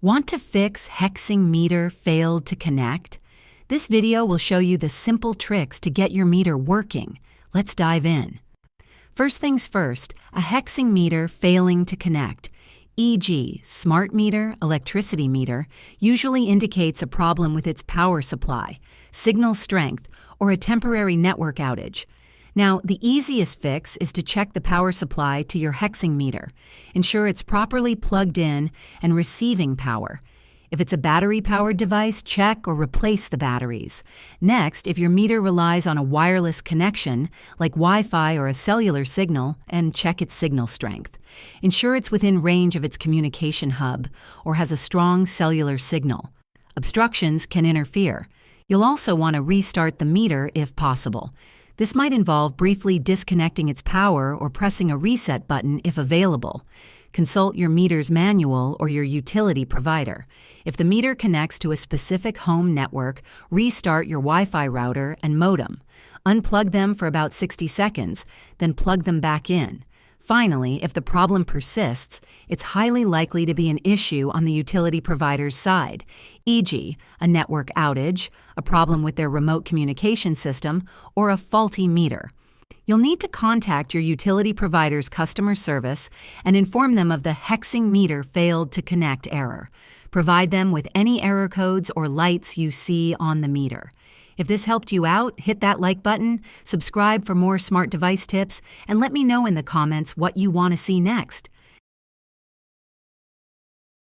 Want to fix Hexing Meter Failed to connect? This video will show you the simple tricks to get your meter working. Let's dive in. First things first, a hexing meter failing to connect, e.g., smart meter, electricity meter, usually indicates a problem with its power supply, signal strength, or a temporary network outage. Now, the easiest fix is to check the power supply to your hexing meter. Ensure it's properly plugged in and receiving power. If it's a battery-powered device, check or replace the batteries. Next, if your meter relies on a wireless connection, like Wi-Fi or a cellular signal, and check its signal strength. Ensure it's within range of its communication hub or has a strong cellular signal. Obstructions can interfere. You'll also want to restart the meter if possible. This might involve briefly disconnecting its power or pressing a reset button if available. Consult your meter's manual or your utility provider. If the meter connects to a specific home network, restart your Wi-Fi router and modem. Unplug them for about 60 seconds, then plug them back in. Finally, if the problem persists, it's highly likely to be an issue on the utility provider's side, e.g., a network outage, a problem with their remote communication system, or a faulty meter. You'll need to contact your utility provider's customer service and inform them of the hexing meter failed to connect error. Provide them with any error codes or lights you see on the meter. If this helped you out, hit that like button, subscribe for more smart device tips, and let me know in the comments what you want to see next.